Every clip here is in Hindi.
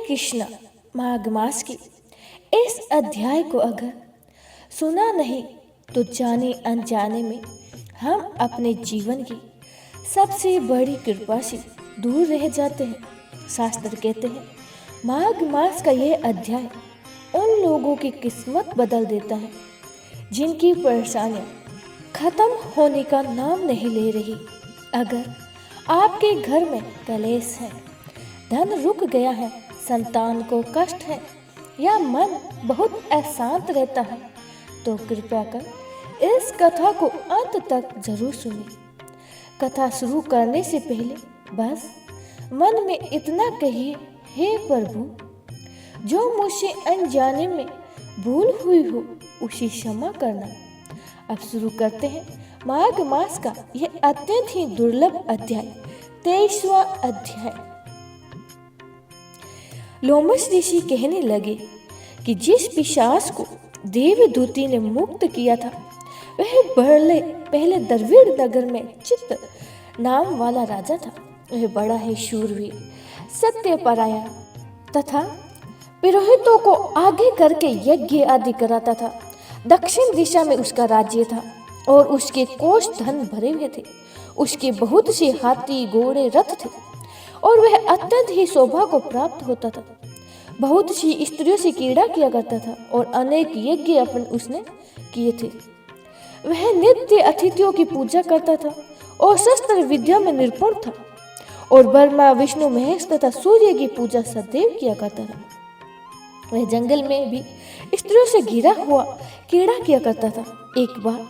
कृष्णा माघ मास की इस अध्याय को अगर सुना नहीं तो जाने अनजाने में हम अपने जीवन की सबसे बड़ी कृपा से दूर रह जाते हैं। शास्त्र कहते हैं माघ मास का यह अध्याय उन लोगों की किस्मत बदल देता है जिनकी परेशानियां खत्म होने का नाम नहीं ले रही। अगर आपके घर में कलेश है, धन रुक गया है, संतान को कष्ट है या मन बहुत अशांत रहता है तो कृपया कर इस कथा को अंत तक जरूर सुनिए। कथा शुरू करने से पहले बस मन में इतना कहिए, हे प्रभु, जो मुझसे अनजाने में भूल हुई हो उसे क्षमा करना। अब शुरू करते हैं माघ मास का यह अत्यंत ही दुर्लभ अध्याय, 23वां अध्याय। लोमश ऋषि कहने लगे कि जिस पिशाच को देवदूती ने मुक्त किया था वह पहले द्रविड़ नगर में चित्त नाम वाला राजा था। वह बड़ा ही शूरवीर, सत्यपरायण तथा पुरोहितों को आगे करके यज्ञ आदि कराता था। दक्षिण दिशा में उसका राज्य था और उसके कोष धन भरे हुए थे। उसके बहुत से हाथी घोड़े रथ थे और वह अत्यंत ही शोभा को प्राप्त होता था। बहुत सी स्त्रियों से क्रीड़ा किया करता था और अनेक यज्ञ उसने किए थे। वह नित्य अतिथियों की पूजा करता था और शस्त्र विद्या में निपुण था और ब्रह्मा विष्णु महेश तथा सूर्य की पूजा सदैव किया करता था। वह जंगल में भी स्त्रियों से घिरा हुआ क्रीड़ा किया करता था। एक बार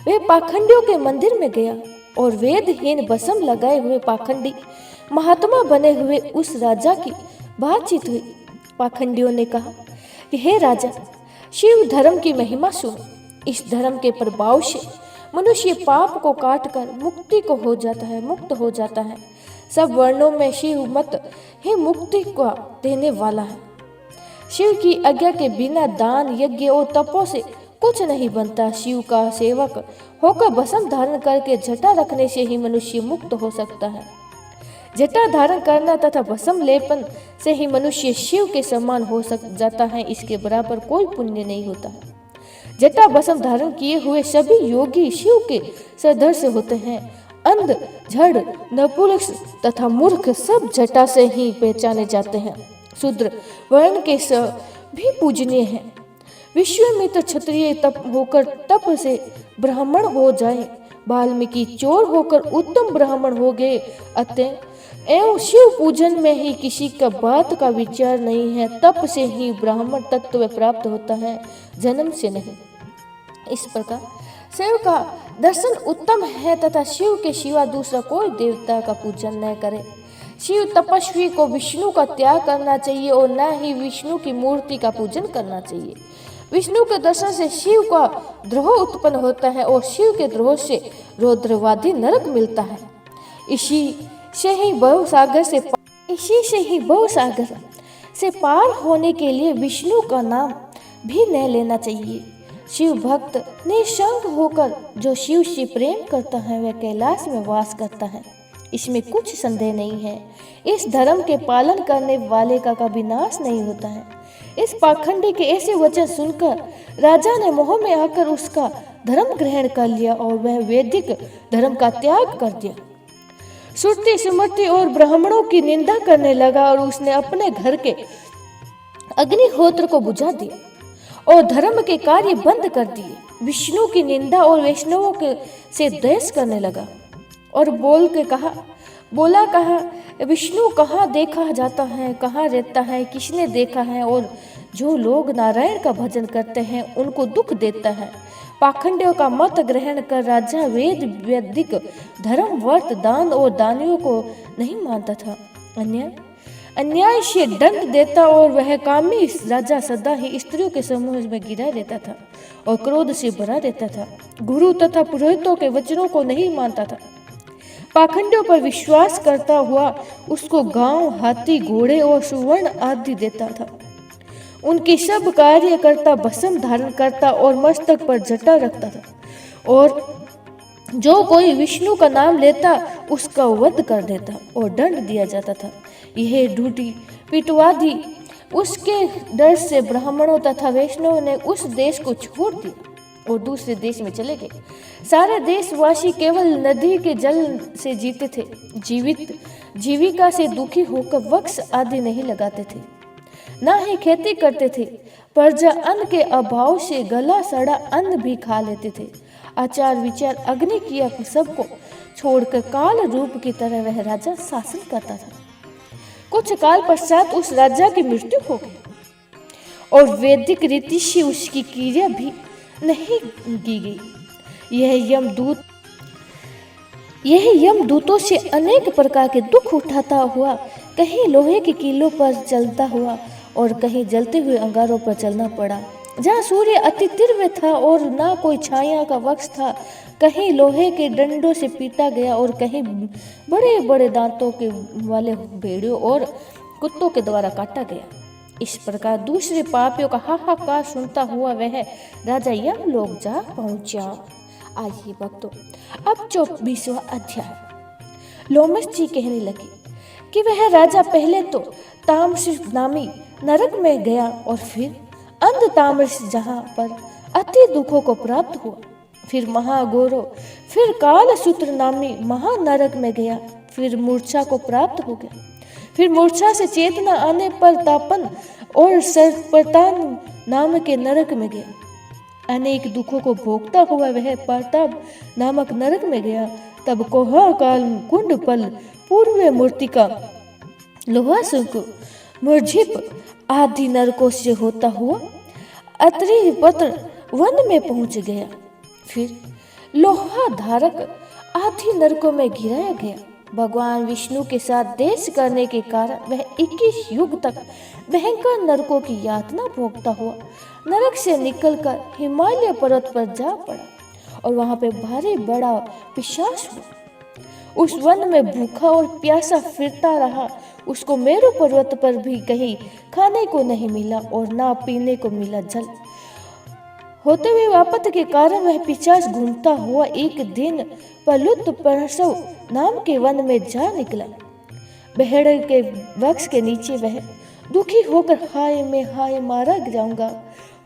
वह पाखंडियों के मंदिर में गया और वेदहीन बसम लगाए हुए पाखंडी महात्मा बने हुए उस राजा की बातचीत हुई। पाखंडियों ने कहा कि हे राजा, शिव धर्म की महिमा सुनो। इस धर्म के प्रभाव से मनुष्य पाप को काटकर मुक्ति को मुक्त हो जाता है। सब वर्णों में शिव मत ही मुक्ति को देने वाला है। शिव की आज्ञा के बिना दान यज्ञ और तपों से कुछ नहीं बनता। शिव का सेवक होकर भस्म धारण करके जटा रखने से ही मनुष्य मुक्त हो सकता है। जटा धारण करना तथा भस्म लेपन से ही मनुष्य शिव के समान हो जाता है। इसके बराबर कोई पुण्य नहीं होता है। जटा भस्म धारण किए हुए सभी योगी शिव के सदृश होते हैं। अंध, जड़, नपुंसक तथा मूर्ख सब जटा से ही पहचाने जाते हैं। शूद्र वर्ण के सभी पूजनीय हैं। विश्वामित्र क्षत्रिय होकर तप से ब्राह्मण हो जाए, वाल्मीकि चोर होकर उत्तम ब्राह्मण हो गए। अतः एवं शिव पूजन में ही किसी का बात का विचार नहीं है। तप से ही ब्राह्मण तत्व प्राप्त होता है, जन्म से नहीं। इस प्रकार शिव का दर्शन उत्तम है तथा शिव के सिवा दूसरा कोई देवता का पूजन न करे। शिव तपस्वी को विष्णु का त्याग करना चाहिए और न ही विष्णु की मूर्ति का पूजन करना चाहिए। विष्णु के दर्शन से शिव का द्रोह उत्पन्न होता है और शिव के द्रोह से रौद्रवादी नरक मिलता है। इसी से ही भवसागर से पार होने के लिए विष्णु का नाम भी न लेना चाहिए। शिव भक्त निःसंग होकर जो शिव से प्रेम करता है वह कैलाश में वास करता है, इसमें कुछ संदेह नहीं है। इस धर्म के पालन करने वाले का कभी नाश नहीं होता है। इस पाखंडी के ऐसे वचन सुनकर राजा ने मोह में आकर उसका धर्म ग्रहण कर लिया और वह वैदिक धर्म का त्याग कर दिया। श्रुति स्मृति और ब्राह्मणों की निंदा करने लगा और उसने अपने घर के अग्निहोत्र को बुझा दिया और धर्म के कार्य बंद कर दिए। विष्णु की निंदा और वैष्णवों के से द्वेष करने लगा और बोला कहा विष्णु कहाँ देखा जाता है, कहाँ रहता है, किसने देखा है? और जो लोग नारायण का भजन करते हैं उनको दुख देता है। पाखंडियों का मत ग्रहण कर राजा वैदिक धर्म, व्रत, दान और दानियों को नहीं मानता था। अन्याय से दंड देता और वह कामी राजा सदा ही स्त्रियों के समूह में गिरा रहता था और क्रोध से भरा रहता था। गुरु तथा पुरोहितों के वचनों को नहीं मानता था। पाखंडियों पर विश्वास करता हुआ उसको गांव, हाथी, घोड़े और सुवर्ण आदि देता था। उनके सब कार्य करता, भस्म धारण करता और मस्तक पर जटा रखता था और जो कोई विष्णु का नाम लेता उसका वध कर देता और दंड दिया जाता था। यह ढूंढी पिटवादी उसके डर से ब्राह्मणों तथा वैष्णवों ने उस देश को छोड़ दिया और दूसरे देश में चले गए। सारे देशवासी केवल नदी के जल से जीते थे, जीविका से दुखी होकर वृक्ष आदि नहीं लगाते थे, ना ही खेती करते थे। प्रजा अन्न के अभाव से गला सड़ा अन्न भी खा लेते थे। आचार विचार अग्नि किया सबको छोड़कर काल रूप की तरह वह राजा शासन करता था। कुछ काल पश्चात उस राजा की मृत्यु हो गई और वैदिक रीति से उसकी क्रिया भी नहीं की गई। यह यमदूतों से अनेक प्रकार के दुख उठाता हुआ कहीं लोहे के कीलों पर चलता हुआ और कहीं जलते हुए अंगारों पर चलना पड़ा। जहाँ सूर्य अति तीव्र था और ना कोई छाया का वृक्ष था, कहीं लोहे के डंडों से पीटा गया और कहीं बड़े बड़े दांतों के वाले भेड़ियों और कुत्तों के द्वारा काटा गया। इस प्रकार दूसरे पापियों का हाहाकार सुनता हुआ वह राजा यमलोक जा पहुंचा। आइए भक्तों, अब 24वां अध्याय। लोमश जी कहने लगे कि वह राजा पहले तो तामस नामी नरक में गया और फिर अंध तामस जहाँ पर अति दुखों को प्राप्त हुआ, फिर महागौरव, फिर कालसूत्र नामी महानरक में गया, फिर मूर्छा को प्राप्त हो गया, फिर मूर्छा से चेतना आने पर तापन और सर्पतान नाम के नरक में गया। अनेक दुखों को भोगता हुआ वह पाताल नामक नरक में गया। तब कोहा काल कुंड पल पूर्व मूर्तिका लोहासुक मूर्झिप आदि नरकों से होता हुआ अत्रि पत्र वन में पहुंच गया। फिर लोहा धारक आदि नरकों में गिराया गया। भगवान विष्णु के साथ देश करने के कारण वह 21 युग तक भयंकर नरकों की यातना भोगता हुआ नरक से निकलकर हिमालय पर्वत पर जा पड़ा और वहां पे भारी बड़ा पिशाच हुआ। उस वन में भूखा और प्यासा फिरता रहा। उसको मेरु पर्वत पर भी कहीं खाने को नहीं मिला और ना पीने को मिला जल। होते हुए वापत के कारण वह पिशाच घूमता हुआ एक दिन पलुत परसव नाम के वन में जा निकला। बहेड़ के वृक्ष के नीचे वह दुखी होकर हाय मारा जाऊंगा,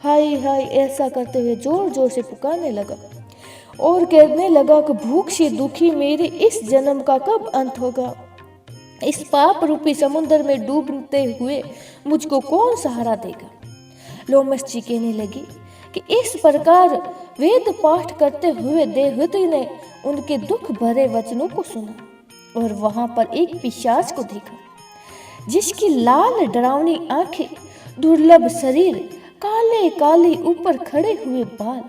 हाय हाय ऐसा करते हुए जोर जोर से पुकारने लगा और कहने लगा कि भूख से दुखी मेरे इस जन्म का कब अंत होगा। इस पाप रूपी समुद्र में डूबते हुए मुझको कौन सहारा देगा। लोमश जी कहने लगी कि इस प्रकार वेद पाठ करते हुए देवहूति ने उनके दुख भरे वचनों को सुना और वहां पर एक पिशाच को देखा, जिसकी लाल डरावनी आंखें, दुर्लभ शरीर, काले काले ऊपर खड़े हुए बाल,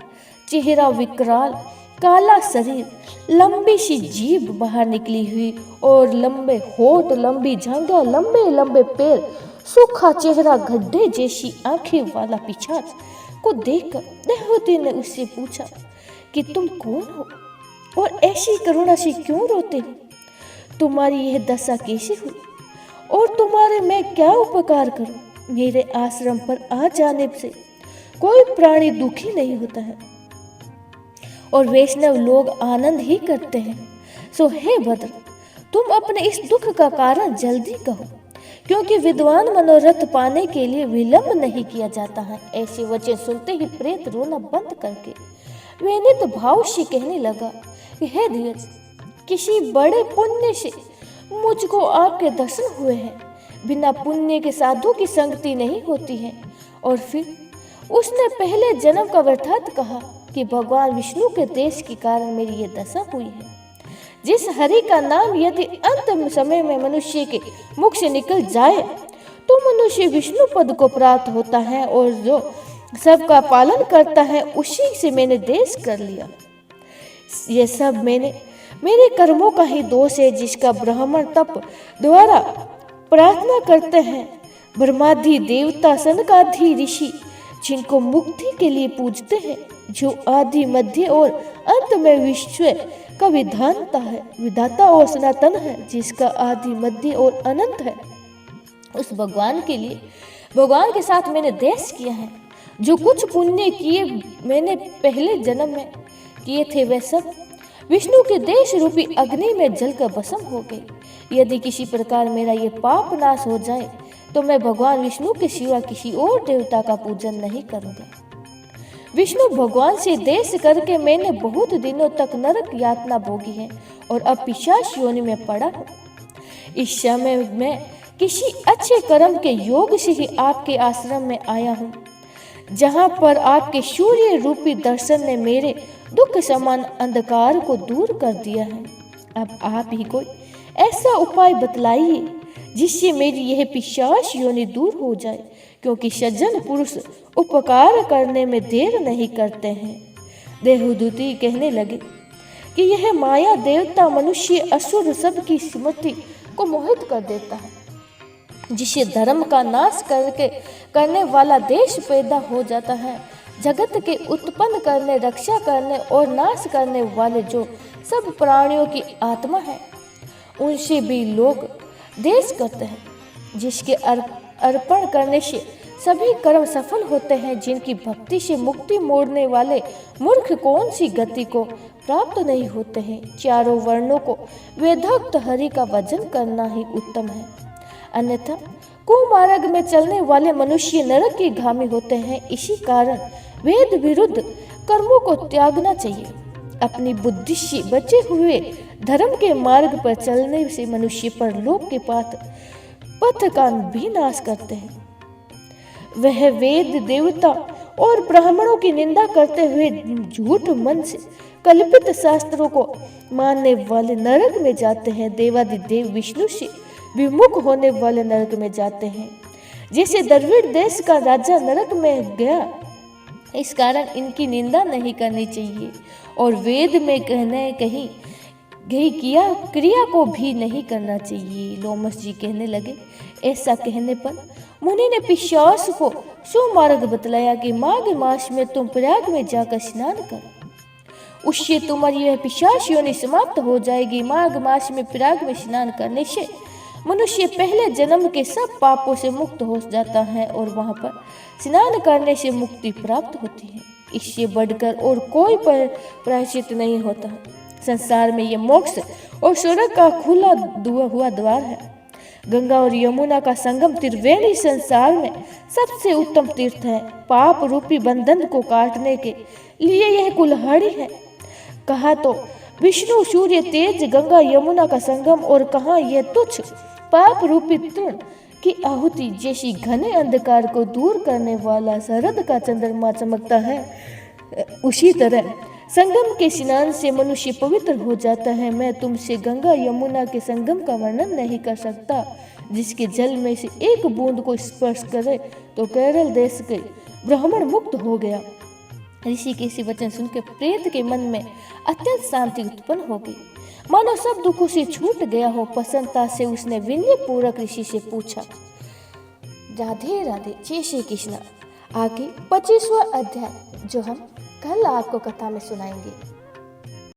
चेहरा विकराल, काला शरीर, लंबी सी जीभ बाहर निकली हुई और लंबे होठ, लंबी जांघें, लंबे लंबे पैर, सूखा चेहरा, गड्ढे जैसी आंखें वाला पिशाच को देखकर देवहूति ने उससे पूछा कि तुम कौन हो और ऐसी करुणा से क्यों रोते हो? तुम्हारी यह दशा कैसे हुई और तुम्हारे मैं क्या उपकार करूं? मेरे आश्रम पर आ जाने से कोई प्राणी दुखी नहीं होता है और वैष्णव लोग आनंद ही करते हैं। सो हे भद्र, तुम अपने इस दुख का कारण जल्दी कहो, क्योंकि विद्वान मनोरथ पाने के लिए विलंब नहीं किया जाता है। ऐसे वचन सुनते ही प्रेत रोना बंद करके विनीत भाव से कहने लगा कि हे धीरज, किसी बड़े पुण्य से मुझको आपके दर्शन हुए हैं। बिना पुण्य के साधु की संगति नहीं होती है। और फिर उसने पहले जन्म का वृत्तांत कहा कि भगवान विष्णु के देश के कारण मेरी ये दशा हुई है। जिस हरि का नाम यदि अंतिम समय में मनुष्य के मुख से निकल जाए तो मनुष्य विष्णु पद को प्राप्त होता है और जो सबका पालन करता है उसी से मैंने देश कर लिया। ये सब मेरे कर्मों का ही दोष है, जिसका ब्राह्मण तप द्वारा प्रार्थना करते हैं। ब्रह्मादि देवता, सनकादि ऋषि जिनको मुक्ति के लिए पूजते हैं, जो आदि मध्य और अंत में विश्व का विधाता और सनातन है, जिसका आदि मध्य और अनंत है, उस भगवान के लिए, भगवान के साथ मैंने देश किया है। जो कुछ पुण्य किए मैंने पहले जन्म में किए थे, वह सब विष्णु के देश रूपी अग्नि में जलकर भस्म हो गए। यदि किसी प्रकार मेरा ये पाप नाश हो जाए तो मैं भगवान विष्णु के सिवा किसी और देवता का पूजन नहीं करूंगा। विष्णु भगवान से देश करके मैंने बहुत दिनों तक नरक यातना भोगी है और अब पिशाच योनि में पड़ा हूँ। इस समय मैं किसी अच्छे कर्म के योग से ही आपके आश्रम में आया हूँ, जहाँ पर आपके सूर्य रूपी दर्शन ने मेरे दुख समान अंधकार को दूर कर दिया है। अब आप ही कोई ऐसा उपाय बतलाइए जिससे मेरी यह पिशाच योनि दूर हो जाए, क्योंकि सज्जन पुरुष उपकार करने में देर नहीं करते हैं। देवदूती कहने लगे कि यह माया देवता मनुष्य असुर सबकी स्मृति को मोहित कर देता है, जिसे धर्म का नाश करने वाला देश पैदा हो जाता है। जगत के उत्पन्न करने, रक्षा करने और नाश करने वाले जो सब प्राणियों की आत्मा है, उनसे भी लोग देश करते हैं, जिसके अर्पण करने से सभी कर्म सफल होते हैं। जिनकी भक्ति से मुक्ति मोड़ने वाले मूर्ख कौन सी गति को प्राप्त नहीं होते हैं। चारों वर्णों को वेदोक्त हरि का भजन करना ही उत्तम है, अन्यथा कुमार्ग में चलने वाले मनुष्य नरक के गामी होते हैं। इसी कारण वेद विरुद्ध कर्मों को त्यागना चाहिए। अपनी बुद्धि से बचे हुए धर्म के मार्ग पर चलने से मनुष्य परलोक के पथ का भी नाश करते हैं। वह वेद देवता और ब्राह्मणों की निंदा करते हुए झूठ मन से कल्पित शास्त्रों को मानने वाले नरक में जाते हैं। देवादिदेव विष्णु से विमुख होने वाले नरक में जाते हैं। जैसे द्रविड़ देश का राजा नरक में गया, इस कारण इनकी निंदा नहीं करनी चाहिए और वेद में कहीं गई क्रिया को भी नहीं करना चाहिए। लोमस जी कहने लगे, ऐसा कहने पर मुनि ने पिशाच को सुमार्ग बतलाया कि माघ मास में तुम प्रयाग में जाकर स्नान करो, उससे तुम्हारी यह पिशाच योनि समाप्त हो जाएगी। माघ मास में प्रयाग में स्नान करने से मनुष्य पहले जन्म के सब पापों से मुक्त हो जाता है और वहां पर स्नान करने से मुक्ति प्राप्त होती है। इससे बढ़कर और कोई प्रायश्चित नहीं होता। संसार में यह मोक्ष और स्वर्ग का खुला हुआ द्वार है। गंगा और यमुना का संगम त्रिवेणी संसार में सबसे उत्तम तीर्थ है। पाप रूपी बंधन को काटने के लिए यह कुल्हाड़ी है। कहा तो विष्णु सूर्य तेज गंगा यमुना का संगम, और कहा यह तुच्छ पाप रूपी तृण की आहुति जैसी घने अंधकार को दूर करने वाला शरद का चंद्रमा चमकता है। उसी तरह संगम के स्नान से मनुष्य पवित्र हो जाता है। मैं तुमसे गंगा यमुना के संगम का वर्णन नहीं कर सकता, जिसके जल में से एक बूंद को स्पर्श करे तो केरल देश के ब्राह्मण मुक्त हो गया। ऋषि के इसी वचन सुनकर प्रेत के मन में अत्यंत शांति उत्पन्न हो गई, मानो सब दुखों से छूट गया हो। प्रसन्नता से उसने विनय पूर्वक ऋषि से पूछा, राधे राधे, जय श्री कृष्ण। आगे 25वां अध्याय जो हम कल आपको कथा में सुनाएंगे।